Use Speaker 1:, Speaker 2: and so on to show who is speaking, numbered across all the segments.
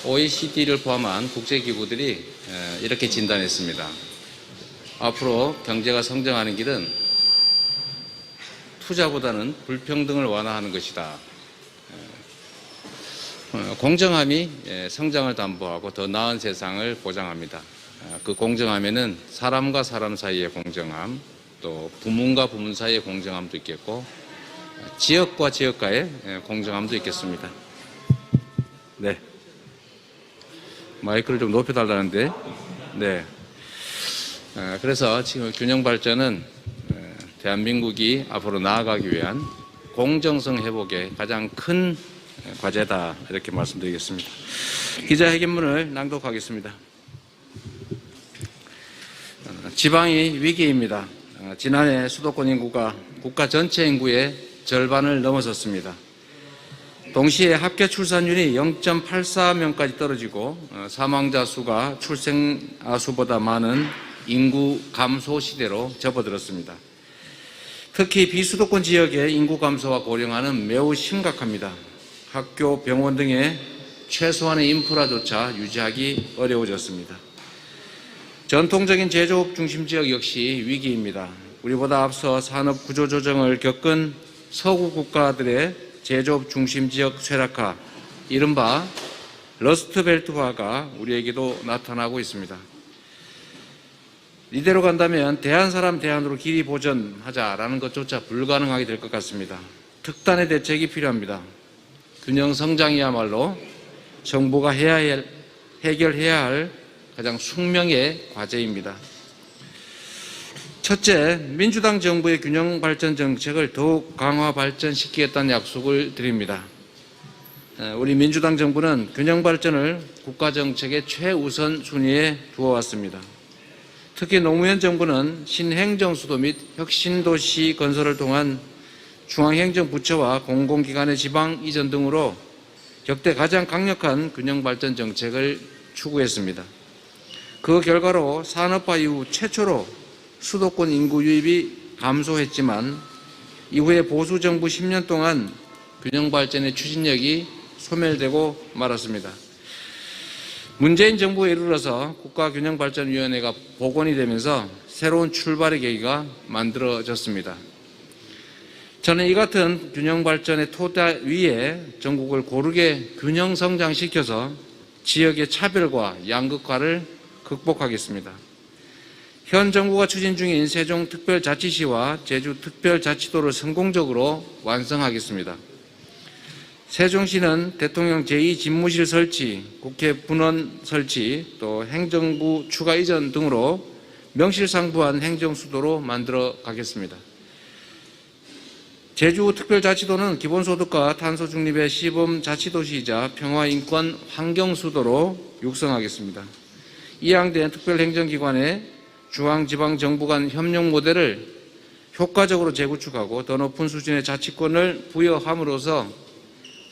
Speaker 1: OECD를 포함한 국제기구들이 이렇게 진단했습니다. 앞으로 경제가 성장하는 길은 투자보다는 불평등을 완화하는 것이다. 공정함이 성장을 담보하고 더 나은 세상을 보장합니다. 그 공정함에는 사람과 사람 사이의 공정함, 또 부문과 부문 사이의 공정함도 있겠고 지역과 지역과의 공정함도 있겠습니다. 네. 마이크를 좀 높여달라는데, 네. 그래서 지금 균형 발전은 대한민국이 앞으로 나아가기 위한 공정성 회복의 가장 큰 과제다, 이렇게 말씀드리겠습니다. 기자회견문을 낭독하겠습니다. 지방이 위기입니다. 지난해 수도권 인구가 국가 전체 인구의 절반을 넘어섰습니다. 동시에 합계 출산율이 0.84명까지 떨어지고 사망자 수가 출생아 수보다 많은 인구 감소 시대로 접어들었습니다. 특히 비수도권 지역의 인구 감소와 고령화는 매우 심각합니다. 학교, 병원 등의 최소한의 인프라조차 유지하기 어려워졌습니다. 전통적인 제조업 중심 지역 역시 위기입니다. 우리보다 앞서 산업 구조 조정을 겪은 서구 국가들의 제조업 중심 지역 쇠락화, 이른바 러스트벨트화가 우리에게도 나타나고 있습니다. 이대로 간다면 대한 사람 대한으로 길이 보전하자라는 것조차 불가능하게 될 것 같습니다. 특단의 대책이 필요합니다. 균형 성장이야말로 정부가 해결해야 할 가장 숙명의 과제입니다. 첫째, 민주당 정부의 균형 발전 정책을 더욱 강화 발전시키겠다는 약속을 드립니다. 우리 민주당 정부는 균형 발전을 국가 정책의 최우선 순위에 두어왔습니다. 특히 노무현 정부는 신행정수도 및 혁신도시 건설을 통한 중앙행정부처와 공공기관의 지방 이전 등으로 역대 가장 강력한 균형 발전 정책을 추구했습니다. 그 결과로 산업화 이후 최초로 수도권 인구 유입이 감소했지만 이후에 보수 정부 10년 동안 균형 발전의 추진력이 소멸되고 말았습니다. 문재인 정부에 이르러서 국가균형발전위원회가 복원이 되면서 새로운 출발의 계기가 만들어졌습니다. 저는 이 같은 균형발전의 토대 위에 전국을 고르게 균형 성장시켜서 지역의 차별과 양극화를 극복하겠습니다. 현 정부가 추진 중인 세종특별자치시와 제주특별자치도를 성공적으로 완성하겠습니다. 세종시는 대통령 제2집무실 설치, 국회 분원 설치, 또 행정부 추가 이전 등으로 명실상부한 행정수도로 만들어 가겠습니다. 제주특별자치도는 기본소득과 탄소중립의 시범자치도시이자 평화인권 환경수도로 육성하겠습니다. 이양된 특별행정기관의 중앙지방정부 간 협력 모델을 효과적으로 재구축하고 더 높은 수준의 자치권을 부여함으로써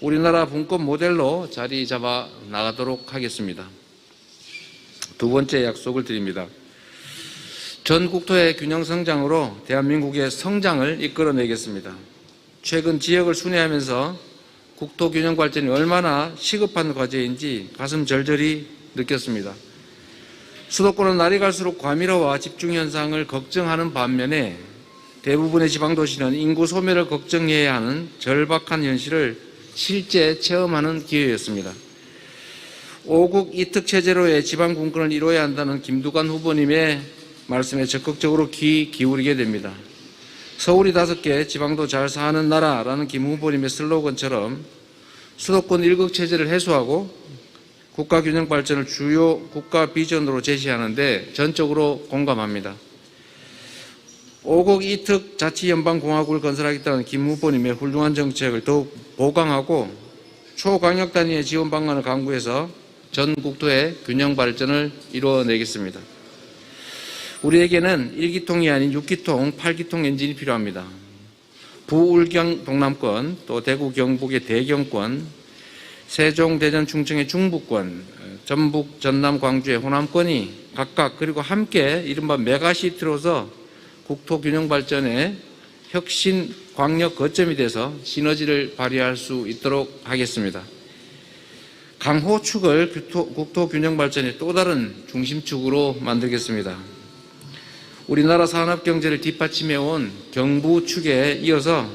Speaker 1: 우리나라 분권 모델로 자리 잡아 나가도록 하겠습니다. 두 번째 약속을 드립니다. 전 국토의 균형 성장으로 대한민국의 성장을 이끌어내겠습니다. 최근 지역을 순회하면서 국토 균형 발전이 얼마나 시급한 과제인지 가슴 절절히 느꼈습니다. 수도권은 날이 갈수록 과밀화와 집중 현상을 걱정하는 반면에 대부분의 지방도시는 인구 소멸을 걱정해야 하는 절박한 현실을 실제 체험하는 기회였습니다. 5국 이특 체제로의 지방 분권을 이뤄야 한다는 김두관 후보님의 말씀에 적극적으로 귀 기울이게 됩니다. 서울이 5개, 지방도 잘 사는 나라라는 김 후보님의 슬로건처럼 수도권 1국 체제를 해소하고 국가 균형 발전을 주요 국가 비전으로 제시하는데 전적으로 공감합니다. 5국 이특 자치연방공화국을 건설하겠다는 김 후보님의 훌륭한 정책을 더욱 보강하고 초강력 단위의 지원 방안을 강구해서 전 국토의 균형 발전을 이루어내겠습니다. 우리에게는 1기통이 아닌 6기통, 8기통 엔진이 필요합니다. 부울경 동남권, 또 대구 경북의 대경권, 세종 대전 충청의 중부권, 전북 전남 광주의 호남권이 각각 그리고 함께 이른바 메가시티로서 국토 균형 발전의 혁신 광역 거점이 돼서 시너지를 발휘할 수 있도록 하겠습니다. 강호축을 국토균형발전의 또 다른 중심축으로 만들겠습니다. 우리나라 산업경제를 뒷받침해온 경부축에 이어서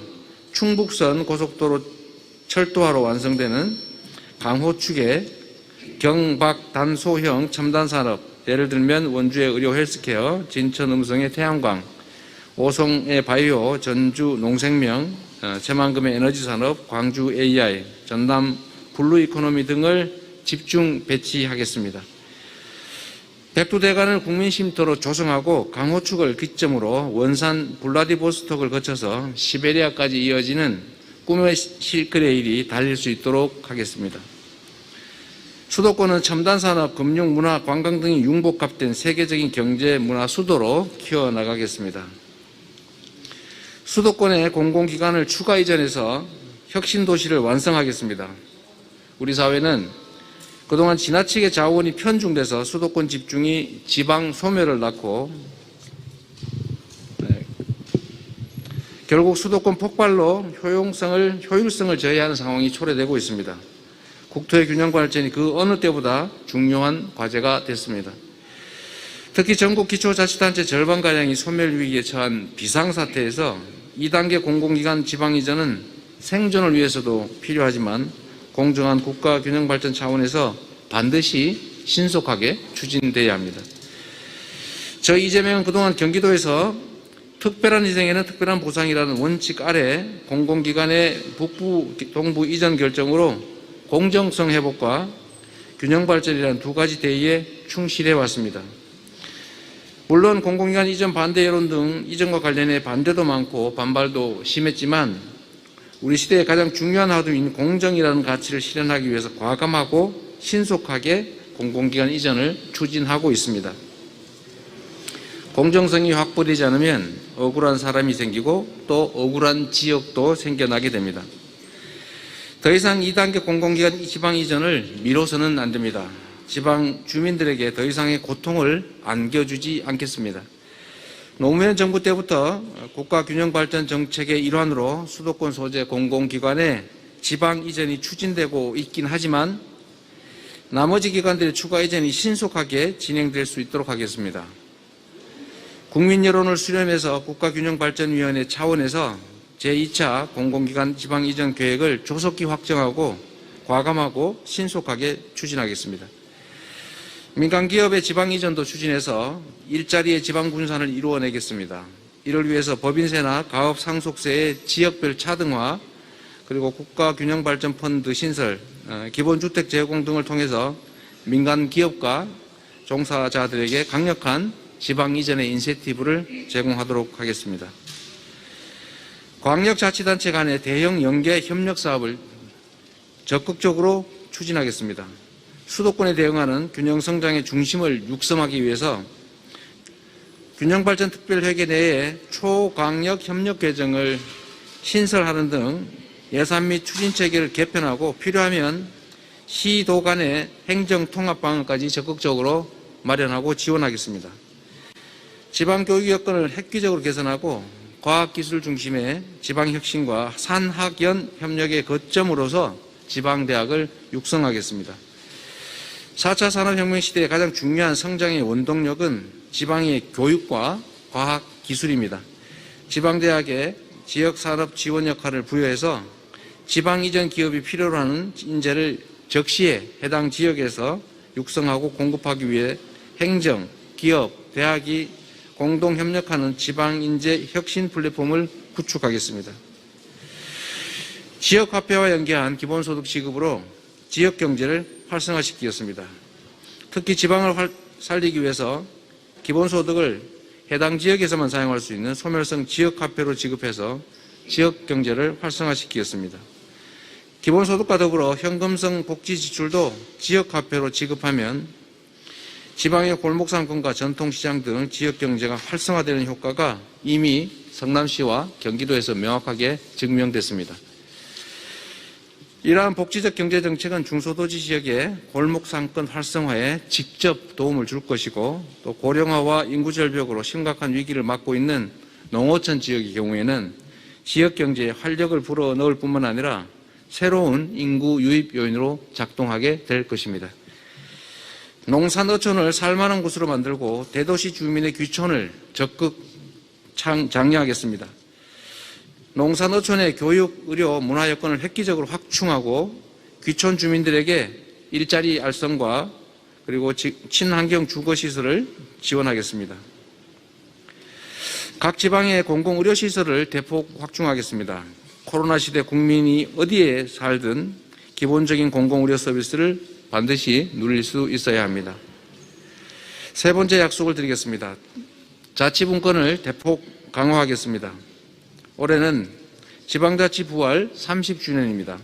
Speaker 1: 충북선 고속도로 철도화로 완성되는 강호축에 경박단소형 첨단산업, 예를 들면 원주의 의료 헬스케어, 진천 음성의 태양광, 오송의 바이오, 전주 농생명, 새만금의 에너지산업, 광주 AI, 전남 블루이코노미 등을 집중 배치하겠습니다. 백두대간을 국민쉼터로 조성하고 강호축을 기점으로 원산 블라디보스톡을 거쳐서 시베리아까지 이어지는 꿈의 실크레일이 달릴 수 있도록 하겠습니다. 수도권은 첨단산업, 금융, 문화, 관광 등이 융복합된 세계적인 경제, 문화 수도로 키워나가겠습니다. 수도권의 공공기관을 추가 이전해서 혁신도시를 완성하겠습니다. 우리 사회는 그동안 지나치게 자원이 편중돼서 수도권 집중이 지방 소멸을 낳고 결국 수도권 폭발로 효율성을 저해하는 상황이 초래되고 있습니다. 국토의 균형 발전이 그 어느 때보다 중요한 과제가 됐습니다. 특히 전국 기초자치단체 절반가량이 소멸 위기에 처한 비상사태에서 2단계 공공기관 지방 이전은 생존을 위해서도 필요하지만 공정한 국가 균형 발전 차원에서 반드시 신속하게 추진돼야 합니다. 저 이재명은 그동안 경기도에서 특별한 희생에는 특별한 보상이라는 원칙 아래 공공기관의 북부, 동부 이전 결정으로 공정성 회복과 균형 발전이라는 두 가지 대의에 충실해 왔습니다. 물론 공공기관 이전 반대 여론 등 이전과 관련해 반대도 많고 반발도 심했지만 우리 시대의 가장 중요한 하도인 공정이라는 가치를 실현하기 위해서 과감하고 신속하게 공공기관 이전을 추진하고 있습니다. 공정성이 확보되지 않으면 억울한 사람이 생기고 또 억울한 지역도 생겨나게 됩니다. 더 이상 2단계 공공기관 지방 이전을 미뤄서는 안 됩니다. 지방 주민들에게 더 이상의 고통을 안겨주지 않겠습니다. 노무현 정부 때부터 국가균형발전 정책의 일환으로 수도권 소재 공공기관의 지방 이전이 추진되고 있긴 하지만 나머지 기관들의 추가 이전이 신속하게 진행될 수 있도록 하겠습니다. 국민 여론을 수렴해서 국가균형발전위원회 차원에서 제2차 공공기관 지방 이전 계획을 조속히 확정하고 과감하고 신속하게 추진하겠습니다. 민간기업의 지방 이전도 추진해서 일자리의 지방 분산을 이루어내겠습니다. 이를 위해서 법인세나 가업 상속세의 지역별 차등화, 그리고 국가균형발전펀드 신설, 기본주택 제공 등을 통해서 민간 기업과 종사자들에게 강력한 지방 이전의 인센티브를 제공하도록 하겠습니다. 광역자치단체 간의 대형 연계 협력 사업을 적극적으로 추진하겠습니다. 수도권에 대응하는 균형성장의 중심을 육성하기 위해서 균형발전특별회계 내에 초광역 협력 계정을 신설하는 등 예산 및 추진체계를 개편하고 필요하면 시도 간의 행정통합방안까지 적극적으로 마련하고 지원하겠습니다. 지방교육 여건을 획기적으로 개선하고 과학기술 중심의 지방혁신과 산학연 협력의 거점으로서 지방대학을 육성하겠습니다. 4차 산업혁명 시대의 가장 중요한 성장의 원동력은 지방의 교육과 과학기술입니다. 지방대학에 지역산업 지원 역할을 부여해서 지방 이전 기업이 필요로 하는 인재를 적시에 해당 지역에서 육성하고 공급하기 위해 행정, 기업, 대학이 공동 협력하는 지방인재 혁신 플랫폼을 구축하겠습니다. 지역화폐와 연계한 기본소득 지급으로 지역경제를 활성화시키겠습니다. 특히 지방을 살리기 위해서 기본소득을 해당 지역에서만 사용할 수 있는 소멸성 지역화폐로 지급해서 지역경제를 활성화시키겠습니다. 기본소득과 더불어 현금성 복지지출도 지역화폐로 지급하면 지방의 골목상권과 전통시장 등 지역경제가 활성화되는 효과가 이미 성남시와 경기도에서 명확하게 증명됐습니다. 이러한 복지적 경제정책은 중소도시 지역의 골목상권 활성화에 직접 도움을 줄 것이고 또 고령화와 인구절벽으로 심각한 위기를 맞고 있는 농어촌 지역의 경우에는 지역경제에 활력을 불어넣을 뿐만 아니라 새로운 인구 유입 요인으로 작동하게 될 것입니다. 농산어촌을 살만한 곳으로 만들고 대도시 주민의 귀촌을 적극 장려하겠습니다. 농산어촌의 교육, 의료, 문화 여건을 획기적으로 확충하고 귀촌 주민들에게 일자리 알선과 그리고 친환경 주거시설을 지원하겠습니다. 각 지방의 공공의료시설을 대폭 확충하겠습니다. 코로나 시대 국민이 어디에 살든 기본적인 공공의료 서비스를 반드시 누릴 수 있어야 합니다. 세 번째 약속을 드리겠습니다. 자치분권을 대폭 강화하겠습니다. 올해는 지방자치 부활 30주년입니다.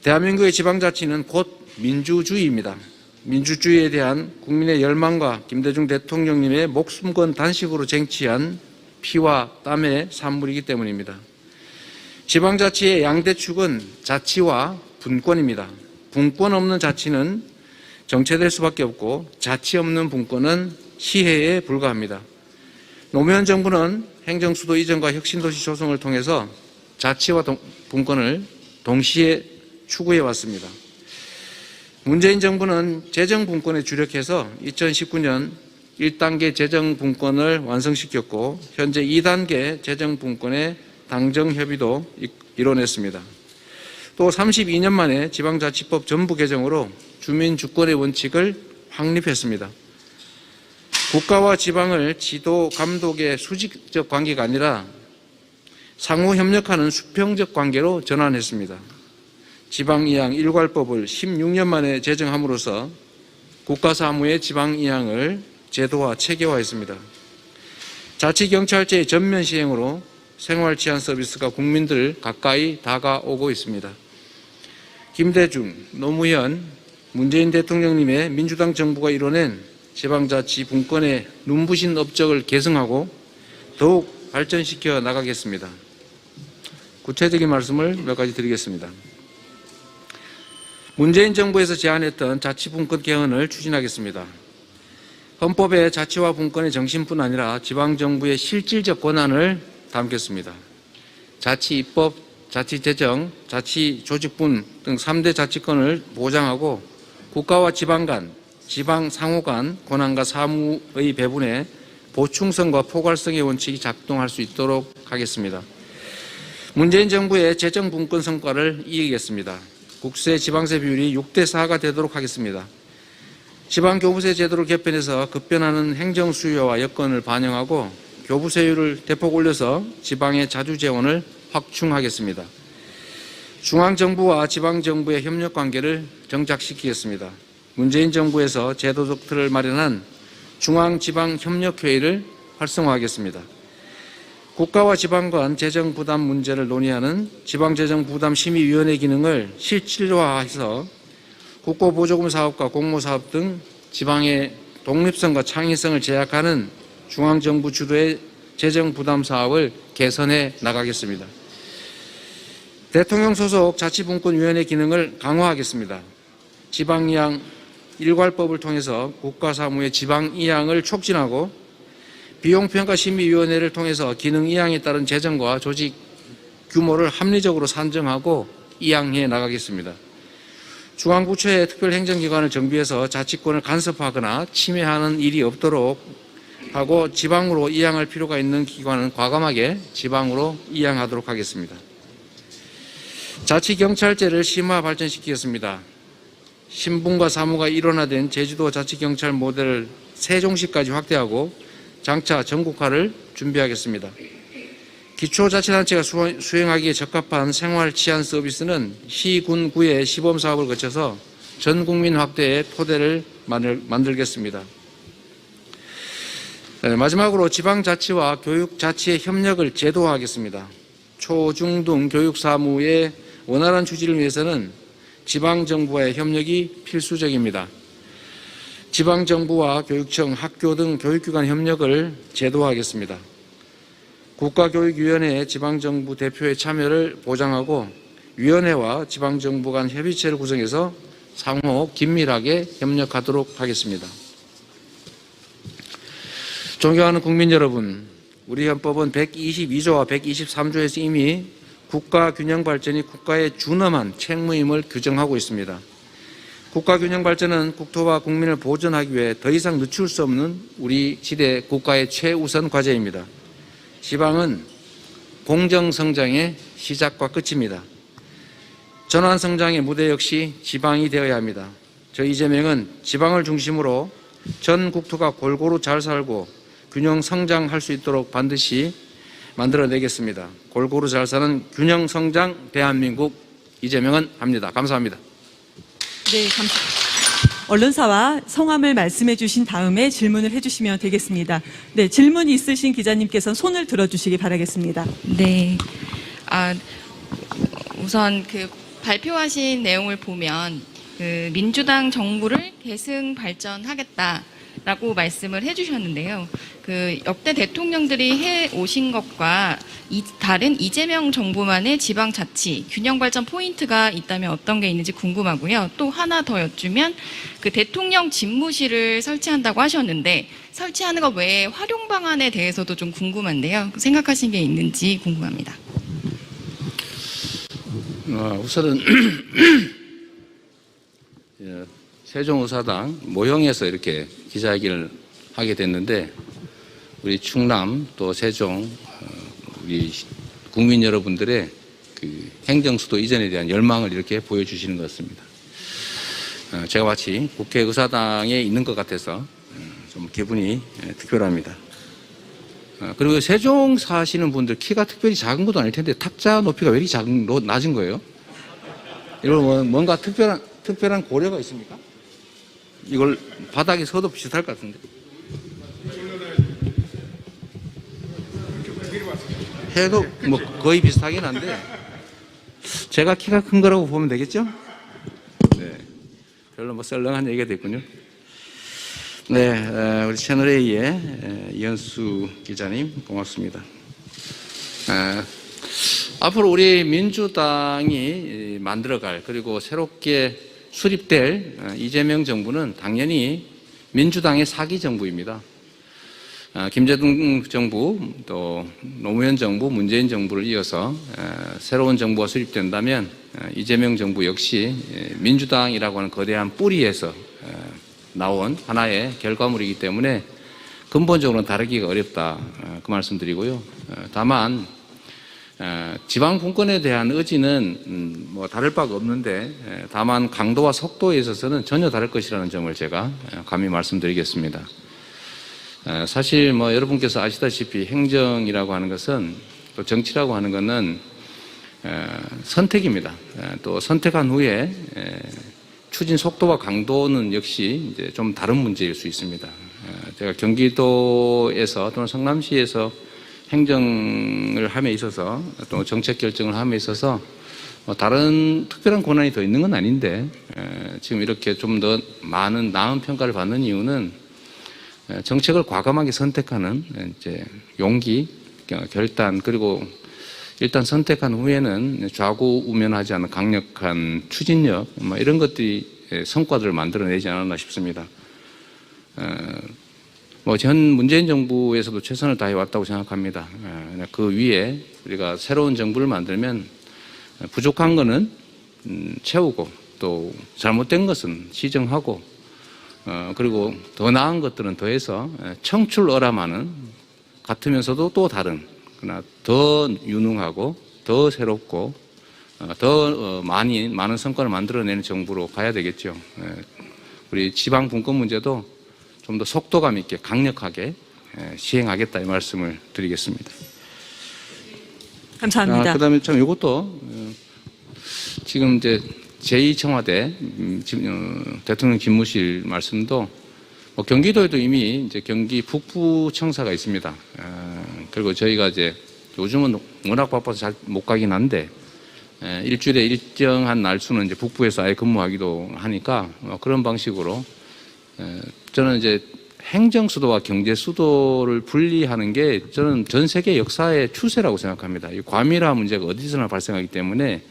Speaker 1: 대한민국의 지방자치는 곧 민주주의입니다. 민주주의에 대한 국민의 열망과 김대중 대통령님의 목숨 건 단식으로 쟁취한 피와 땀의 산물이기 때문입니다. 지방자치의 양대축은 자치와 분권입니다. 분권 없는 자치는 정체될 수밖에 없고 자치 없는 분권은 시혜에 불과합니다. 노무현 정부는 행정수도 이전과 혁신도시 조성을 통해서 자치와 분권을 동시에 추구해 왔습니다. 문재인 정부는 재정분권에 주력해서 2019년 1단계 재정분권을 완성시켰고 현재 2단계 재정분권의 당정협의도 이뤄냈습니다. 또 32년 만에 지방자치법 전부 개정으로 주민주권의 원칙을 확립했습니다. 국가와 지방을 지도, 감독의 수직적 관계가 아니라 상호 협력하는 수평적 관계로 전환했습니다. 지방이양 일괄법을 16년 만에 제정함으로써 국가사무의 지방이양을 제도화, 체계화했습니다. 자치경찰제의 전면 시행으로 생활치안 서비스가 국민들 가까이 다가오고 있습니다. 김대중, 노무현, 문재인 대통령님의 민주당 정부가 이뤄낸 지방자치 분권의 눈부신 업적을 계승하고 더욱 발전시켜 나가겠습니다. 구체적인 말씀을 몇 가지 드리겠습니다. 문재인 정부에서 제안했던 자치분권 개헌을 추진하겠습니다. 헌법에 자치와 분권의 정신뿐 아니라 지방정부의 실질적 권한을 담겠습니다. 자치입법, 자치재정, 자치조직분 등 3대 자치권을 보장하고 국가와 지방 간, 지방 상호 간 권한과 사무의 배분에 보충성과 포괄성의 원칙이 작동할 수 있도록 하겠습니다. 문재인 정부의 재정분권 성과를 이기겠습니다. 국세 지방세 비율이 6대4가 되도록 하겠습니다. 지방교부세 제도를 개편해서 급변하는 행정 수요와 여건을 반영하고 교부세율을 대폭 올려서 지방의 자주재원을 확충하겠습니다. 중앙정부와 지방정부의 협력관계를 정착시키겠습니다. 문재인 정부에서 제도적 틀을 마련한 중앙지방협력회의를 활성화하겠습니다. 국가와 지방 간 재정부담 문제를 논의하는 지방재정부담심의위원회 기능을 실질화해서 국고보조금 사업과 공모사업 등 지방의 독립성과 창의성을 제약하는 중앙정부 주도의 재정부담 사업을 개선해 나가겠습니다. 대통령 소속 자치분권위원회 기능을 강화하겠습니다. 지방이양 일괄법을 통해서 국가사무의 지방이양을 촉진하고 비용평가심의위원회를 통해서 기능 이양에 따른 재정과 조직 규모를 합리적으로 산정하고 이양해 나가겠습니다. 중앙부처의 특별행정기관을 정비해서 자치권을 간섭하거나 침해하는 일이 없도록 하고 지방으로 이양할 필요가 있는 기관은 과감하게 지방으로 이양하도록 하겠습니다. 자치경찰제를 심화 발전시키겠습니다. 신분과 사무가 일원화된 제주도 자치경찰 모델을 세종시까지 확대하고 장차 전국화를 준비하겠습니다. 기초자치단체가 수행하기에 적합한 생활치안 서비스는 시, 군, 구의 시범사업을 거쳐서 전국민 확대의 토대를 만들겠습니다. 마지막으로 지방자치와 교육자치의 협력을 제도화하겠습니다. 초, 중, 등 교육사무의 원활한 추진을 위해서는 지방정부와의 협력이 필수적입니다. 지방정부와 교육청, 학교 등 교육기관 협력을 제도화하겠습니다. 국가교육위원회의 지방정부 대표의 참여를 보장하고 위원회와 지방정부 간 협의체를 구성해서 상호 긴밀하게 협력하도록 하겠습니다. 존경하는 국민 여러분, 우리 헌법은 122조와 123조에서 이미 국가 균형 발전이 국가의 준엄한 책무임을 규정하고 있습니다. 국가 균형 발전은 국토와 국민을 보존하기 위해 더 이상 늦출 수 없는 우리 시대 국가의 최우선 과제입니다. 지방은 공정 성장의 시작과 끝입니다. 전환 성장의 무대 역시 지방이 되어야 합니다. 저 이재명은 지방을 중심으로 전 국토가 골고루 잘 살고 균형 성장할 수 있도록 반드시 만들어내겠습니다. 골고루 잘 사는 균형 성장 대한민국 이재명은 합니다. 감사합니다.
Speaker 2: 네, 감사합니다. 언론사와 성함을 말씀해 주신 다음에 질문을 해주시면 되겠습니다. 네, 질문 있으신 기자님께서는 손을 들어주시기 바라겠습니다.
Speaker 3: 네. 우선 발표하신 내용을 보면 민주당 정부를 계승 발전하겠다라고 말씀을 해주셨는데요. 역대 대통령들이 해 오신 것과 다른 이재명 정부만의 지방자치 균형 발전 포인트가 있다면 어떤 게 있는지 궁금하고요. 또 하나 더 여쭈면 대통령 집무실을 설치한다고 하셨는데 설치하는 것 외에 활용 방안에 대해서도 좀 궁금한데요. 생각하신 게 있는지 궁금합니다.
Speaker 1: 우선은 세종의사당 모형에서 이렇게 기자회견을 하게 됐는데 우리 충남 또 세종 우리 국민 여러분들의 행정수도 이전에 대한 열망을 이렇게 보여주시는 것 같습니다. 제가 마치 국회의사당에 있는 것 같아서 좀 기분이 특별합니다. 그리고 세종 사시는 분들 키가 특별히 작은 것도 아닐 텐데 탁자 높이가 왜 이렇게 낮은 거예요? 이걸 뭔가 특별한 고려가 있습니까? 이걸 바닥에 서도 비슷할 것 같은데. 해도 뭐 거의 비슷하긴 한데 제가 키가 큰 거라고 보면 되겠죠? 네. 별로 뭐 썰렁한 얘기가 됐군요. 네, 우리 채널A의 이현수 기자님 고맙습니다. 앞으로 우리 민주당이 만들어갈 그리고 새롭게 수립될 이재명 정부는 당연히 민주당의 사기 정부입니다. 김대중 정부 또 노무현 정부 문재인 정부를 이어서 새로운 정부가 수립된다면 이재명 정부 역시 민주당이라고 하는 거대한 뿌리에서 나온 하나의 결과물이기 때문에 근본적으로는 다르기가 어렵다 그 말씀드리고요. 다만 지방 분권에 대한 의지는 뭐 다를 바가 없는데 다만 강도와 속도에 있어서는 전혀 다를 것이라는 점을 제가 감히 말씀드리겠습니다. 사실 뭐 여러분께서 아시다시피 행정이라고 하는 것은 또 정치라고 하는 것은 선택입니다. 또 선택한 후에 추진 속도와 강도는 역시 이제 좀 다른 문제일 수 있습니다. 제가 경기도에서 또는 성남시에서 행정을 함에 있어서 또 정책 결정을 함에 있어서 다른 특별한 권한이 더 있는 건 아닌데 지금 이렇게 좀 더 많은 나은 평가를 받는 이유는 정책을 과감하게 선택하는 이제 용기, 결단 그리고 일단 선택한 후에는 좌고우면하지 않은 강력한 추진력 뭐 이런 것들이 성과들을 만들어내지 않았나 싶습니다. 뭐 전 문재인 정부에서도 최선을 다해 왔다고 생각합니다. 그 위에 우리가 새로운 정부를 만들면 부족한 것은 채우고 또 잘못된 것은 시정하고 그리고 더 나은 것들은 더해서 청출어람하는 같으면서도 또 다른 그러나 더 유능하고 더 새롭고 더 많은 성과를 만들어내는 정부로 가야 되겠죠. 우리 지방 분권 문제도 좀 더 속도감 있게 강력하게 시행하겠다 이 말씀을 드리겠습니다.
Speaker 2: 감사합니다.
Speaker 1: 그다음에 참 이것도 지금 이제 제2청와대 대통령 집무실 말씀도 경기도에도 이미 이제 경기 북부청사가 있습니다. 그리고 저희가 이제 요즘은 워낙 바빠서 잘 못 가긴 한데 일주일에 일정한 날수는 이제 북부에서 아예 근무하기도 하니까 그런 방식으로 저는 이제 행정 수도와 경제 수도를 분리하는 게 저는 전 세계 역사의 추세라고 생각합니다. 이 과밀화 문제가 어디서나 발생하기 때문에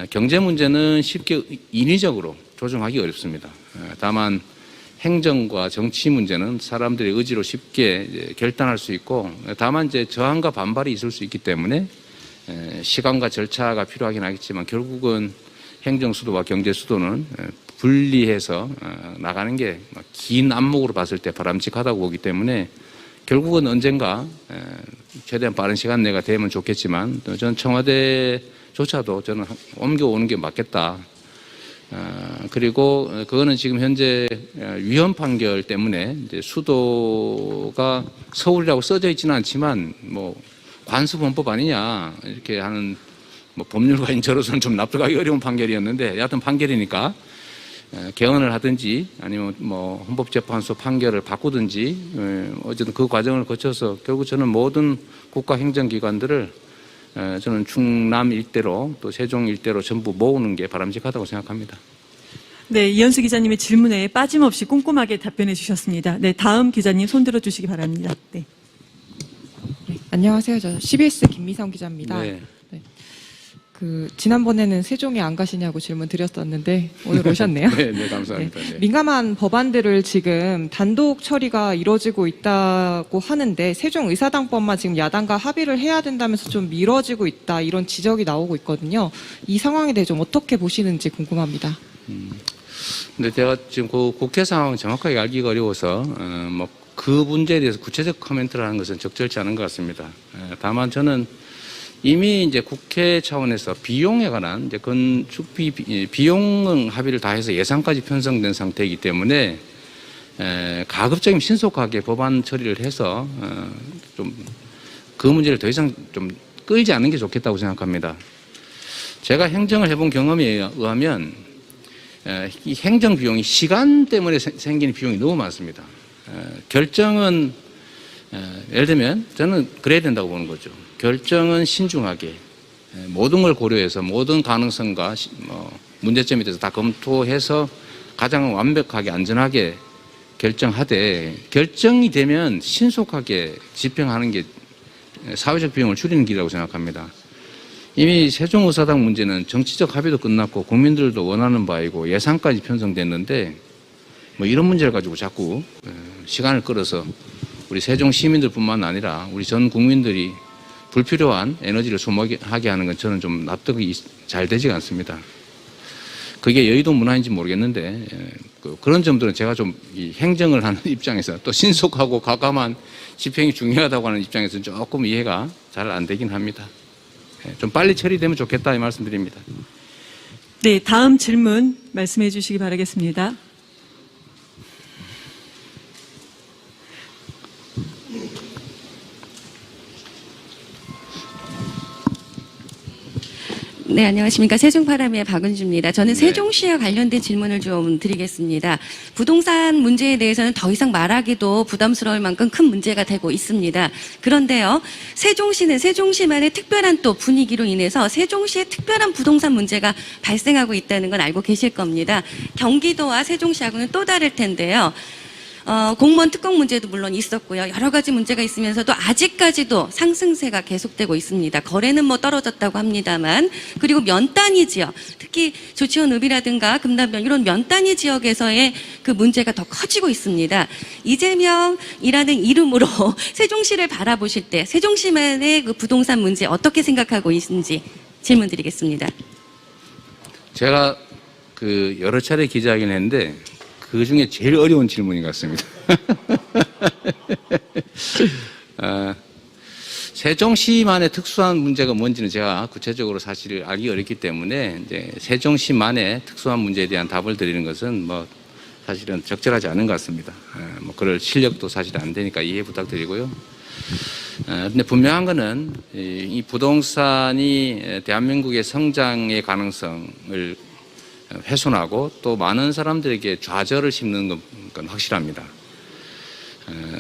Speaker 1: 경제 문제는 쉽게 인위적으로 조정하기 어렵습니다. 다만 행정과 정치 문제는 사람들의 의지로 쉽게 결단할 수 있고 다만 이제 저항과 반발이 있을 수 있기 때문에 시간과 절차가 필요하긴 하겠지만 결국은 행정수도와 경제수도는 분리해서 나가는 게 긴 안목으로 봤을 때 바람직하다고 보기 때문에 결국은 언젠가 최대한 빠른 시간 내가 되면 좋겠지만 저는 청와대조차도 저는 옮겨오는 게 맞겠다. 그리고 그거는 지금 현재 위헌 판결 때문에 이제 수도가 서울이라고 써져 있지는 않지만 뭐 관습헌법 아니냐 이렇게 하는 뭐 법률가인 저로서는 좀 납득하기 어려운 판결이었는데 여하튼 판결이니까 개헌을 하든지 아니면 뭐 헌법재판소 판결을 바꾸든지 어쨌든 그 과정을 거쳐서 결국 저는 모든 국가 행정기관들을 저는 충남 일대로 또 세종 일대로 전부 모으는 게 바람직하다고 생각합니다.
Speaker 2: 네, 이현수 기자님의 질문에 빠짐없이 꼼꼼하게 답변해 주셨습니다. 네, 다음 기자님 손 들어 주시기 바랍니다. 네.
Speaker 4: 네, 안녕하세요. 저 CBS 김미성 기자입니다.
Speaker 1: 네.
Speaker 4: 지난번에는 세종에 안 가시냐고 질문 드렸었는데 오늘 오셨네요.
Speaker 1: 네, 감사합니다.
Speaker 4: 네.
Speaker 1: 네.
Speaker 4: 민감한 법안들을 지금 단독 처리가 이뤄지고 있다고 하는데 세종의사당법만 지금 야당과 합의를 해야 된다면서 좀 미뤄지고 있다 이런 지적이 나오고 있거든요. 이 상황에 대해 좀 어떻게 보시는지 궁금합니다.
Speaker 1: 근데 제가 지금 그 국회 상황 정확하게 알기가 어려워서 뭐 그 문제에 대해서 구체적 코멘트를 하는 것은 적절치 않은 것 같습니다. 다만 저는 이미 이제 국회 차원에서 비용에 관한 이제 건축비 비용 합의를 다 해서 예산까지 편성된 상태이기 때문에 가급적이면 신속하게 법안 처리를 해서 좀 그 문제를 더 이상 좀 끌지 않는 게 좋겠다고 생각합니다. 제가 행정을 해본 경험에 의하면 이 행정 비용이 시간 때문에 생기는 비용이 너무 많습니다. 결정은 예를 들면 저는 그래야 된다고 보는 거죠. 결정은 신중하게 모든 걸 고려해서 모든 가능성과 문제점에 대해서 다 검토해서 가장 완벽하게 안전하게 결정하되 결정이 되면 신속하게 집행하는 게 사회적 비용을 줄이는 길이라고 생각합니다. 이미 세종의사당 문제는 정치적 합의도 끝났고 국민들도 원하는 바이고 예산까지 편성됐는데 뭐 이런 문제를 가지고 자꾸 시간을 끌어서 우리 세종 시민들뿐만 아니라 우리 전 국민들이 불필요한 에너지를 소모하게 하는 건 저는 좀 납득이 잘 되지가 않습니다. 그게 여의도 문화인지 모르겠는데 그런 점들은 제가 좀 이 행정을 하는 입장에서 또 신속하고 과감한 집행이 중요하다고 하는 입장에서는 조금 이해가 잘 안 되긴 합니다. 좀 빨리 처리되면 좋겠다 이 말씀드립니다.
Speaker 2: 네, 다음 질문 말씀해 주시기 바라겠습니다.
Speaker 5: 네, 안녕하십니까. 세종파라미의 박은주입니다. 저는 세종시와 관련된 질문을 좀 드리겠습니다. 부동산 문제에 대해서는 더 이상 말하기도 부담스러울 만큼 큰 문제가 되고 있습니다. 그런데요, 세종시는 세종시만의 특별한 또 분위기로 인해서 세종시에 특별한 부동산 문제가 발생하고 있다는 건 알고 계실 겁니다. 경기도와 세종시하고는 또 다를 텐데요. 공무원 특공 문제도 물론 있었고요. 여러 가지 문제가 있으면서도 아직까지도 상승세가 계속되고 있습니다. 거래는 뭐 떨어졌다고 합니다만, 그리고 면 단위 지역, 특히 조치원읍이라든가 금남면 이런 면 단위 지역에서의 그 문제가 더 커지고 있습니다. 이재명이라는 이름으로 세종시를 바라보실 때 세종시만의 그 부동산 문제 어떻게 생각하고 있는지 질문 드리겠습니다.
Speaker 1: 제가 그 여러 차례 기자회견을 했는데 그 중에 제일 어려운 질문인 것 같습니다. 세종시만의 특수한 문제가 뭔지는 제가 구체적으로 사실 알기 어렵기 때문에 이제 세종시만의 특수한 문제에 대한 답을 드리는 것은 뭐 사실은 적절하지 않은 것 같습니다. 뭐 그럴 실력도 사실 안 되니까 이해 부탁드리고요. 근데 분명한 거는 이 부동산이 대한민국의 성장의 가능성을 훼손하고 또 많은 사람들에게 좌절을 심는 건 확실합니다.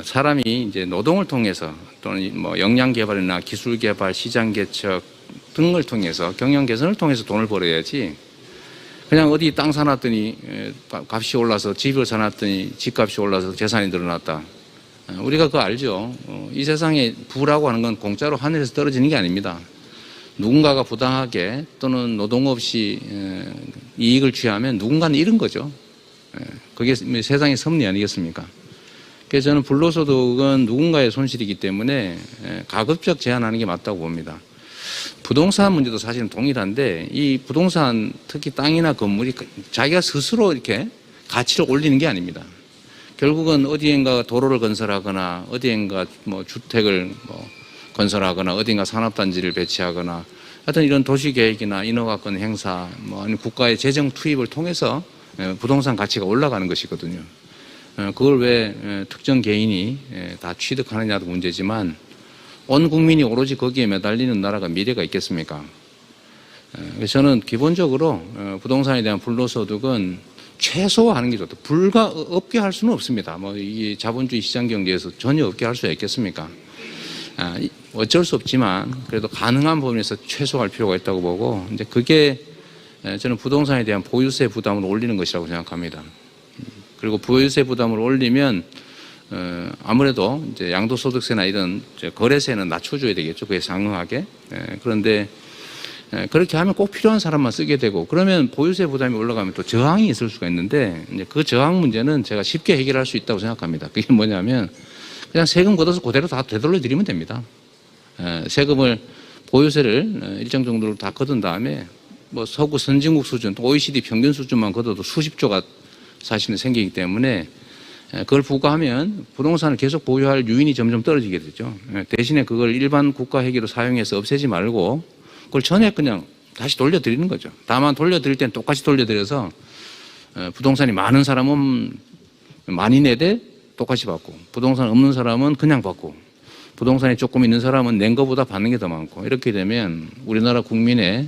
Speaker 1: 사람이 이제 노동을 통해서 또는 뭐 역량 개발이나 기술 개발, 시장 개척 등을 통해서 경영 개선을 통해서 돈을 벌어야지 그냥 어디 땅 사놨더니 값이 올라서 집을 사놨더니 집값이 올라서 재산이 늘어났다. 우리가 그거 알죠. 이 세상에 부라고 하는 건 공짜로 하늘에서 떨어지는 게 아닙니다. 누군가가 부당하게 또는 노동 없이 이익을 취하면 누군가는 잃은 거죠. 그게 세상의 섭리 아니겠습니까? 그래서 저는 불로소득은 누군가의 손실이기 때문에 가급적 제한하는 게 맞다고 봅니다. 부동산 문제도 사실은 동일한데 이 부동산 특히 땅이나 건물이 자기가 스스로 이렇게 가치를 올리는 게 아닙니다. 결국은 어디엔가 도로를 건설하거나 어디엔가 뭐 주택을 뭐 건설하거나 어딘가 산업단지를 배치하거나 하여튼 이런 도시계획이나 인허가권 행사 뭐 아니면 국가의 재정 투입을 통해서 부동산 가치가 올라가는 것이거든요. 그걸 왜 특정 개인이 다 취득하느냐도 문제지만 온 국민이 오로지 거기에 매달리는 나라가 미래가 있겠습니까? 그래서 저는 기본적으로 부동산에 대한 불로소득은 최소화하는 게 좋다. 없게 할 수는 없습니다. 뭐 이 자본주의 시장 경제에서 전혀 없게 할 수 있겠습니까? 어쩔 수 없지만 그래도 가능한 범위에서 최소화할 필요가 있다고 보고 이제 그게 저는 부동산에 대한 보유세 부담을 올리는 것이라고 생각합니다. 그리고 보유세 부담을 올리면 아무래도 이제 양도소득세나 이런 거래세는 낮춰줘야 되겠죠. 그에 상응하게. 그런데 그렇게 하면 꼭 필요한 사람만 쓰게 되고 그러면 보유세 부담이 올라가면 또 저항이 있을 수가 있는데 이제 그 저항 문제는 제가 쉽게 해결할 수 있다고 생각합니다. 그게 뭐냐면 그냥 세금 걷어서 그대로 다 되돌려 드리면 됩니다. 세금을 보유세를 일정 정도로 다 걷은 다음에 뭐 서구 선진국 수준 또 OECD 평균 수준만 걷어도 수십조가 사실은 생기기 때문에 그걸 부과하면 부동산을 계속 보유할 유인이 점점 떨어지게 되죠. 대신에 그걸 일반 국가 회계로 사용해서 없애지 말고 그걸 전액 그냥 다시 돌려드리는 거죠. 다만 돌려드릴 땐 똑같이 돌려드려서 부동산이 많은 사람은 많이 내되 똑같이 받고 부동산 없는 사람은 그냥 받고 부동산이 조금 있는 사람은 낸 것보다 받는 게 더 많고 이렇게 되면 우리나라 국민의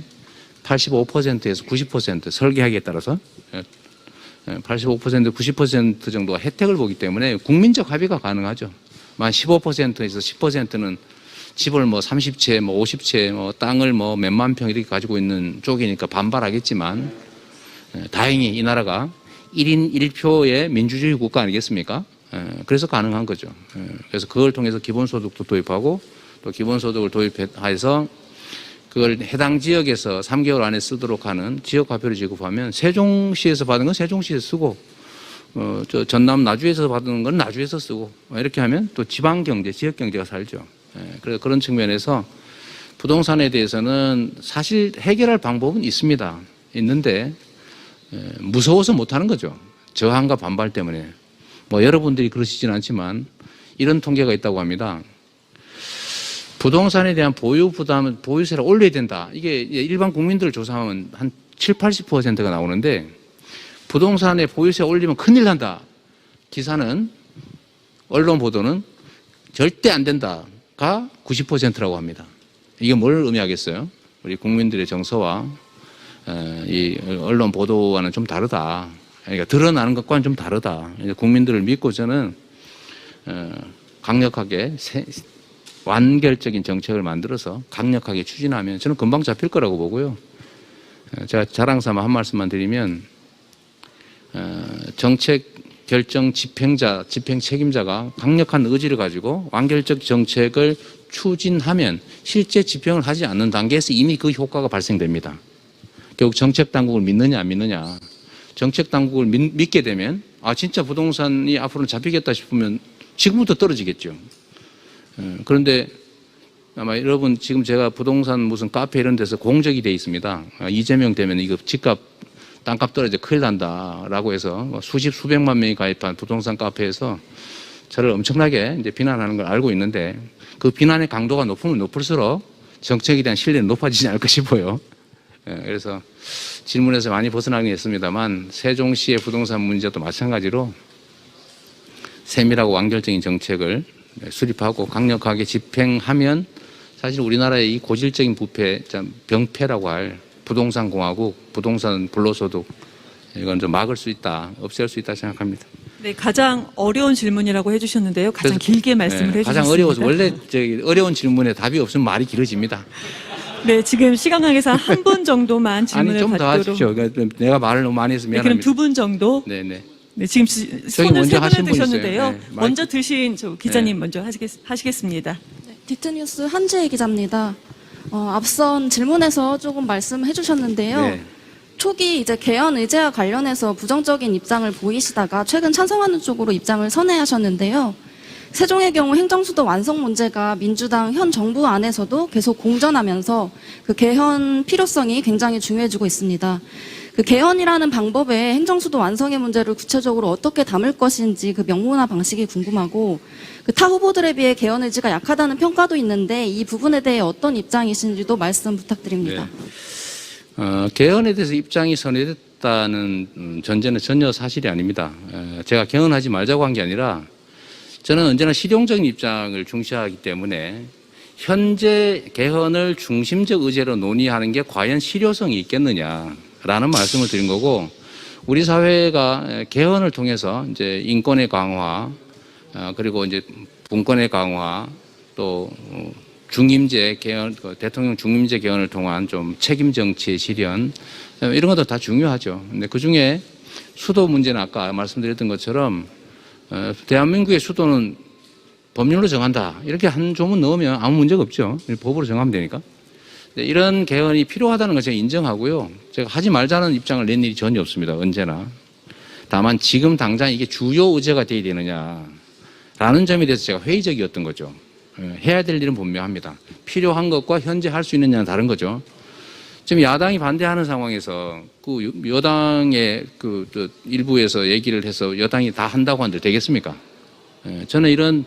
Speaker 1: 85%에서 90% 설계하기에 따라서 85% 90% 정도가 혜택을 보기 때문에 국민적 합의가 가능하죠. 만 15%에서 10%는 집을 뭐 30채, 뭐 50채, 뭐 땅을 뭐 몇만 평 이렇게 가지고 있는 쪽이니까 반발하겠지만 다행히 이 나라가 1인 1표의 민주주의 국가 아니겠습니까? 그래서 가능한 거죠. 그래서 그걸 통해서 기본소득도 도입하고 또 기본소득을 도입해서 그걸 해당 지역에서 3개월 안에 쓰도록 하는 지역화표를 지급하면 세종시에서 받은 건 세종시에서 쓰고 저 전남 나주에서 받은 건 나주에서 쓰고 이렇게 하면 또 지방경제, 지역경제가 살죠. 그래서 그런 측면에서 부동산에 대해서는 사실 해결할 방법은 있습니다. 있는데 무서워서 못하는 거죠. 저항과 반발 때문에. 뭐 여러분들이 그러시진 않지만 이런 통계가 있다고 합니다. 부동산에 대한 보유 부담은 보유세를 올려야 된다. 이게 일반 국민들을 조사하면 한 7, 80%가 나오는데 부동산에 보유세 올리면 큰일 난다. 기사는 언론 보도는 절대 안 된다가 90%라고 합니다. 이게 뭘 의미하겠어요? 우리 국민들의 정서와 이 언론 보도와는 좀 다르다. 그러니까 드러나는 것과는 좀 다르다. 국민들을 믿고 저는 강력하게 완결적인 정책을 만들어서 강력하게 추진하면 저는 금방 잡힐 거라고 보고요. 제가 자랑삼아 한 말씀만 드리면 정책 결정 집행자, 집행 책임자가 강력한 의지를 가지고 완결적 정책을 추진하면 실제 집행을 하지 않는 단계에서 이미 그 효과가 발생됩니다. 결국 정책 당국을 믿느냐 안 믿느냐. 정책 당국을 믿게 되면 진짜 부동산이 앞으로는 잡히겠다 싶으면 지금부터 떨어지겠죠. 그런데 아마 여러분 지금 제가 부동산 무슨 카페 이런 데서 공적이 돼 있습니다. 이재명 되면 이거 집값 땅값 떨어져 큰일 난다라고 해서 수십 수백만 명이 가입한 부동산 카페에서 저를 엄청나게 이제 비난하는 걸 알고 있는데 그 비난의 강도가 높으면 높을수록 정책에 대한 신뢰는 높아지지 않을까 싶어요. 그래서 질문에서 많이 벗어나긴 했습니다만 세종시의 부동산 문제도 마찬가지로 세밀하고 완결적인 정책을 수립하고 강력하게 집행하면 사실 우리나라의 이 고질적인 부패, 병폐라고 할 부동산 공화국, 부동산 불로소득 이건 좀 막을 수 있다, 없앨 수 있다 생각합니다.
Speaker 2: 네, 가장 어려운 질문이라고 해주셨는데요. 가장 길게 말씀을 해주셨습니다.
Speaker 1: 가장 어려워서 원래 어려운 질문에 답이 없으면 말이 길어집니다.
Speaker 2: 네, 지금 시간 관계상 한 분 정도만 질문을
Speaker 1: 아니 좀 더
Speaker 2: 받도록.
Speaker 1: 하십시오. 내가 말을 너무 많이 해서
Speaker 2: 네, 그럼
Speaker 1: 미안합니다.
Speaker 2: 2분 정도.
Speaker 1: 네네.
Speaker 2: 네, 지금 손을
Speaker 1: 먼저
Speaker 2: 세
Speaker 1: 하신
Speaker 2: 분을
Speaker 1: 분 있어요.
Speaker 2: 드셨는데요.
Speaker 1: 네,
Speaker 2: 먼저 드신 저 기자님 먼저 하시겠습니다.
Speaker 6: 네, 디트뉴스 한지혜 기자입니다. 앞선 질문에서 조금 말씀해 주셨는데요.
Speaker 1: 네.
Speaker 6: 초기 이제 개헌 의제와 관련해서 부정적인 입장을 보이시다가 최근 찬성하는 쪽으로 입장을 선회하셨는데요. 세종의 경우 행정수도 완성 문제가 민주당 현 정부 안에서도 계속 공전하면서 그 개헌 필요성이 굉장히 중요해지고 있습니다. 그 개헌이라는 방법에 행정수도 완성의 문제를 구체적으로 어떻게 담을 것인지 그 명분화 방식이 궁금하고 그 타 후보들에 비해 개헌 의지가 약하다는 평가도 있는데 이 부분에 대해 어떤 입장이신지도 말씀 부탁드립니다.
Speaker 1: 개헌에 대해서 입장이 선회됐다는 전제는 전혀 사실이 아닙니다. 제가 개헌하지 말자고 한 게 아니라 저는 언제나 실용적인 입장을 중시하기 때문에 현재 개헌을 중심적 의제로 논의하는 게 과연 실효성이 있겠느냐라는 말씀을 드린 거고, 우리 사회가 개헌을 통해서 이제 인권의 강화, 그리고 이제 분권의 강화, 또 중임제 개헌, 대통령 중임제 개헌을 통한 좀 책임 정치의 실현, 이런 것도 다 중요하죠. 근데 그 중에 수도 문제는 아까 말씀드렸던 것처럼 대한민국의 수도는 법률로 정한다, 이렇게 한 조문 넣으면 아무 문제가 없죠. 법으로 정하면 되니까. 이런 개헌이 필요하다는 걸 제가 인정하고요. 제가 하지 말자는 입장을 낸 일이 전혀 없습니다. 언제나. 다만 지금 당장 이게 주요 의제가 돼야 되느냐라는 점에 대해서 제가 회의적이었던 거죠. 해야 될 일은 분명합니다. 필요한 것과 현재 할 수 있느냐는 다른 거죠. 지금 야당이 반대하는 상황에서 그 여당의 그 일부에서 얘기를 해서 여당이 다 한다고 한들 되겠습니까? 저는 이런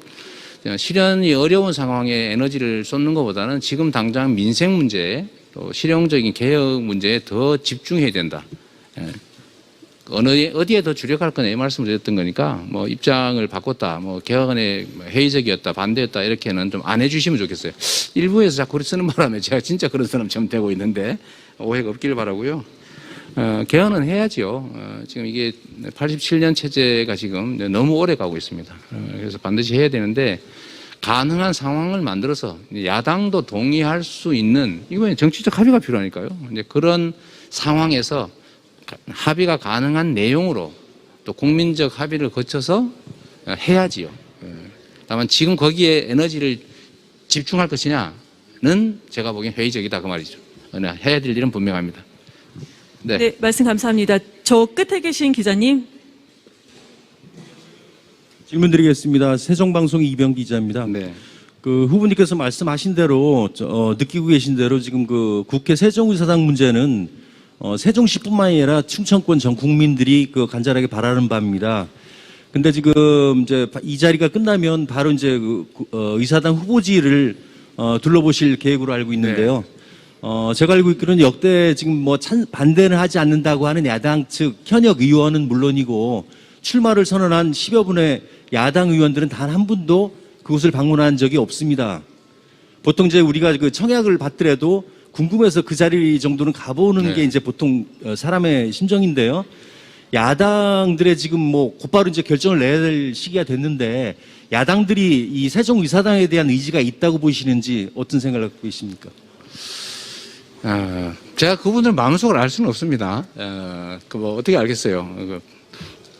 Speaker 1: 실현이 어려운 상황에 에너지를 쏟는 것보다는 지금 당장 민생 문제에 또 실용적인 개혁 문제에 더 집중해야 된다. 어디에 더 주력할 거냐 이 말씀을 드렸던 거니까 뭐 입장을 바꿨다, 뭐 개헌에 회의적이었다, 반대였다 이렇게는 좀 안 해주시면 좋겠어요. 일부에서 자꾸 쓰는 바람에 제가 진짜 그런 사람처럼 되고 있는데 오해가 없길 바라고요. 개헌은 해야지요. 지금 이게 87년 체제가 지금 너무 오래 가고 있습니다. 그래서 반드시 해야 되는데 가능한 상황을 만들어서 야당도 동의할 수 있는, 이거는 정치적 합의가 필요하니까요. 이제 그런 상황에서 합의가 가능한 내용으로 또 국민적 합의를 거쳐서 해야지요. 다만 지금 거기에 에너지를 집중할 것이냐는 제가 보기엔 회의적이다 그 말이죠. 해야 될 일은 분명합니다. 네.
Speaker 2: 네, 말씀 감사합니다. 저 끝에 계신 기자님.
Speaker 7: 질문 드리겠습니다. 세종방송 이병기 기자입니다.
Speaker 1: 네.
Speaker 7: 그 후보님께서 말씀하신 대로 느끼고 계신 대로 지금 그 국회 세종의사당 문제는 세종시뿐만 아니라 충청권 전 국민들이 그 간절하게 바라는 바입니다. 근데 지금 이제 이 자리가 끝나면 바로 이제 의사당 후보지를 둘러보실 계획으로 알고 있는데요. 제가 알고 있기로는 역대 지금 뭐 반대는 하지 않는다고 하는 야당 측 현역 의원은 물론이고 출마를 선언한 10여 분의 야당 의원들은 단 한 분도 그곳을 방문한 적이 없습니다. 보통 이제 우리가 그 청약을 받더라도 궁금해서 그 자리 정도는 가보는 게 이제 보통 사람의 심정인데요. 야당들의 지금 뭐 곧바로 이제 결정을 내야 될 시기가 됐는데 야당들이 이 세종의사당에 대한 의지가 있다고 보시는지 어떤 생각을 갖고 계십니까?
Speaker 1: 제가 그분들 마음속을 알 수는 없습니다. 뭐 어떻게 알겠어요?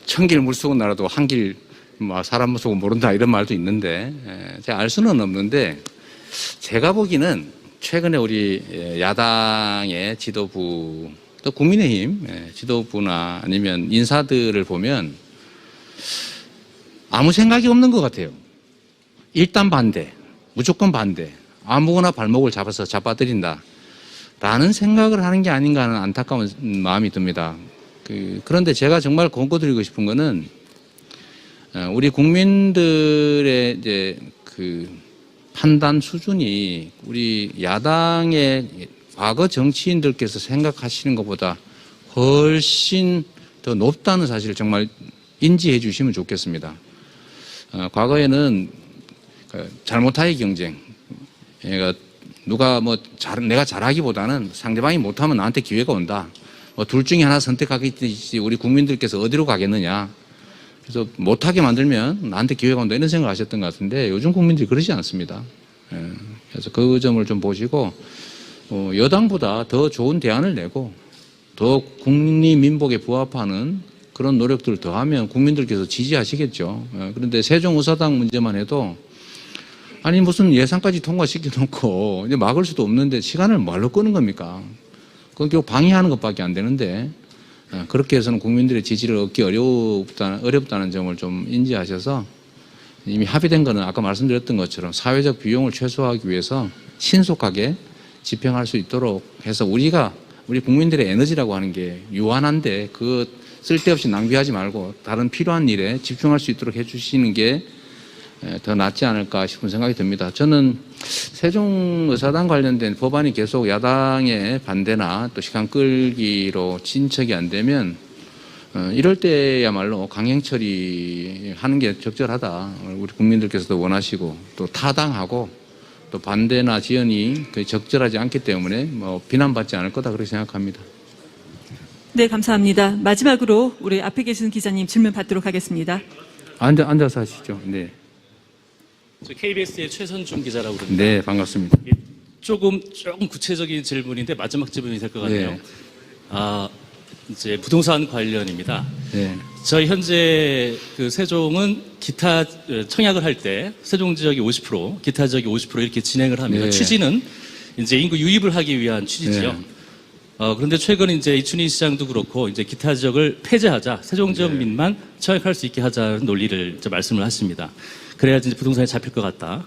Speaker 1: 천길 물속은 나라도 한길 뭐 사람 속은 모른다 이런 말도 있는데 제가 알 수는 없는데 제가 보기는 최근에 우리 야당의 지도부 또 국민의힘 지도부나 아니면 인사들을 보면 아무 생각이 없는 것 같아요. 일단 반대, 무조건 반대, 아무거나 발목을 잡아서 잡아들인다 라는 생각을 하는 게 아닌가 하는 안타까운 마음이 듭니다. 그런데 제가 정말 권고드리고 싶은 거는 우리 국민들의 이제 그 판단 수준이 우리 야당의 과거 정치인들께서 생각하시는 것보다 훨씬 더 높다는 사실을 정말 인지해 주시면 좋겠습니다. 과거에는 잘못하기 경쟁, 그러니까 누가 뭐 내가 잘하기보다는 상대방이 못하면 나한테 기회가 온다. 둘 중에 하나 선택하겠지 우리 국민들께서 어디로 가겠느냐. 그래서 못하게 만들면 나한테 기회가 온다 이런 생각을 하셨던 것 같은데 요즘 국민들이 그러지 않습니다. 그래서 그 점을 좀 보시고 여당보다 더 좋은 대안을 내고 더 국민 민복에 부합하는 그런 노력들을 더하면 국민들께서 지지하시겠죠. 그런데 세종의사당 문제만 해도 아니 무슨 예산까지 통과시켜놓고 이제 막을 수도 없는데 시간을 뭘로 끄는 겁니까? 그건 결국 방해하는 것밖에 안 되는데 그렇게 해서는 국민들의 지지를 얻기 어렵다는 점을 좀 인지하셔서 이미 합의된 거는 아까 말씀드렸던 것처럼 사회적 비용을 최소화하기 위해서 신속하게 집행할 수 있도록 해서 우리 국민들의 에너지라고 하는 게 유한한데 그 쓸데없이 낭비하지 말고 다른 필요한 일에 집중할 수 있도록 해주시는 게 더 낫지 않을까 싶은 생각이 듭니다. 저는 세종의사당 관련된 법안이 계속 야당의 반대나 또 시간 끌기로 진척이 안 되면 이럴 때야말로 강행 처리하는 게 적절하다. 우리 국민들께서도 원하시고 또 타당하고 또 반대나 지연이 적절하지 않기 때문에 뭐 비난받지 않을 거다 그렇게 생각합니다.
Speaker 2: 네, 감사합니다. 마지막으로 우리 앞에 계신 기자님 질문 받도록 하겠습니다.
Speaker 1: 앉아서 하시죠. 네.
Speaker 8: 저 KBS의 최선중 기자라고 그럽니다.
Speaker 1: 네, 반갑습니다.
Speaker 8: 조금 구체적인 질문인데 마지막 질문이 될 것 같네요.
Speaker 1: 네.
Speaker 8: 이제 부동산 관련입니다.
Speaker 1: 네.
Speaker 8: 저희 현재 그 세종은 기타 청약을 할 때 세종 지역이 50%, 기타 지역이 50% 이렇게 진행을 합니다.
Speaker 1: 네.
Speaker 8: 취지는 이제 인구 유입을 하기 위한 취지지요.
Speaker 1: 네.
Speaker 8: 그런데 최근 이제 이춘희 시장도 그렇고 이제 기타 지역을 폐지하자, 세종 지역민만 청약할 수 있게 하자는 논리를 이제 말씀을 하십니다. 그래야지 이제 부동산이 잡힐 것 같다.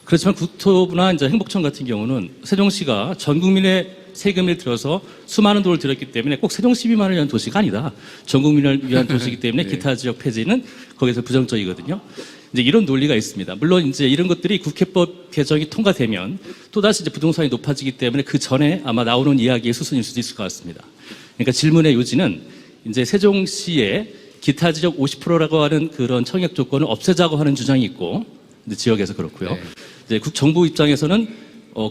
Speaker 8: 그렇지만 국토부나 이제 행복청 같은 경우는 세종시가 전 국민의 세금을 들여서 수많은 돈을 들였기 때문에 꼭 세종시민만을 위한 도시가 아니다. 전 국민을 위한 도시이기 때문에
Speaker 1: 네.
Speaker 8: 기타 지역 폐지는 거기서 부정적이거든요. 이제 이런 논리가 있습니다. 물론 이제 이런 것들이 국회법 개정이 통과되면 또다시 이제 부동산이 높아지기 때문에 그 전에 아마 나오는 이야기의 수순일 수도 있을 것 같습니다. 그러니까 질문의 요지는 이제 세종시의 기타 지역 50%라고 하는 그런 청약 조건을 없애자고 하는 주장이 있고, 이제 지역에서 그렇고요.
Speaker 1: 네.
Speaker 8: 이제 정부 입장에서는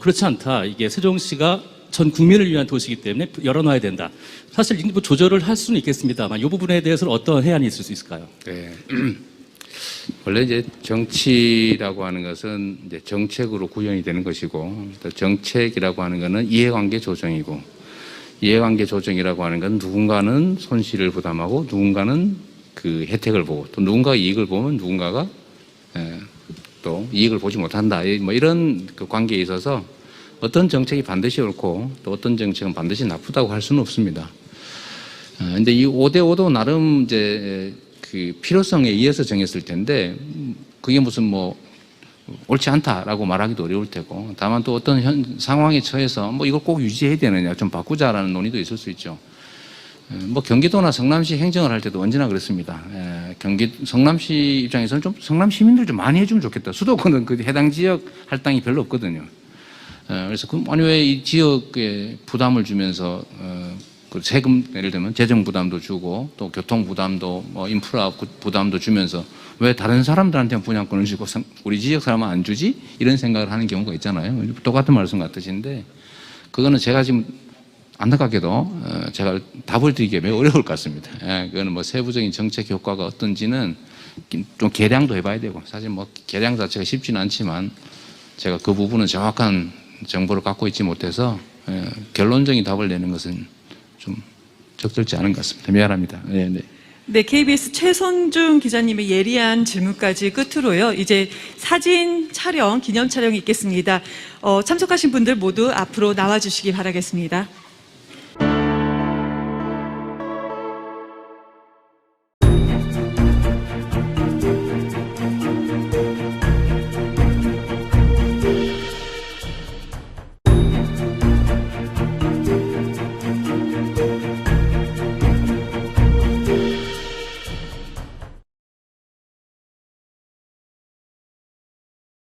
Speaker 8: 그렇지 않다. 이게 세종시가 전 국민을 위한 도시이기 때문에 열어놔야 된다. 사실 뭐 조절을 할 수는 있겠습니다만 이 부분에 대해서는 어떤 해안이 있을 수 있을까요?
Speaker 1: 네. 원래 이제 정치라고 하는 것은 이제 정책으로 구현이 되는 것이고, 또 정책이라고 하는 것은 이해관계 조정이고, 이해관계 조정이라고 하는 건 누군가는 손실을 부담하고 누군가는 그 혜택을 보고 또 누군가 이익을 보면 누군가가 또 이익을 보지 못한다. 뭐 이런 그 관계에 있어서 어떤 정책이 반드시 옳고 또 어떤 정책은 반드시 나쁘다고 할 수는 없습니다. 근데 이 5대5도 나름 이제 그 필요성에 의해서 정했을 텐데 그게 무슨 뭐 옳지 않다라고 말하기도 어려울 테고, 다만 또 어떤 상황에 처해서 뭐 이걸 꼭 유지해야 되느냐, 좀 바꾸자라는 논의도 있을 수 있죠. 뭐 경기도나 성남시 행정을 할 때도 언제나 그렇습니다. 성남시 입장에서는 좀 성남 시민들 좀 많이 해주면 좋겠다. 수도권은 그 해당 지역 할당이 별로 없거든요. 그래서 아니 왜 이 지역에 부담을 주면서 그 세금 예를 들면 재정 부담도 주고 또 교통 부담도 뭐 인프라 부담도 주면서 왜 다른 사람들한테는 분양권을 주고 우리 지역 사람은 안 주지? 이런 생각을 하는 경우가 있잖아요. 똑같은 말씀 같으신데 그거는 제가 지금 안타깝게도 제가 답을 드리기 매우 어려울 것 같습니다. 그거는 뭐 세부적인 정책 효과가 어떤지는 좀 계량도 해봐야 되고, 사실 뭐 계량 자체가 쉽지는 않지만 제가 그 부분은 정확한 정보를 갖고 있지 못해서 결론적인 답을 내는 것은 좀 적절치 않은 것 같습니다. 미안합니다. 네, 네.
Speaker 2: 네, KBS 최선중 기자님의 예리한 질문까지 끝으로요. 이제 사진 촬영, 기념 촬영이 있겠습니다. 참석하신 분들 모두 앞으로 나와주시기 바라겠습니다.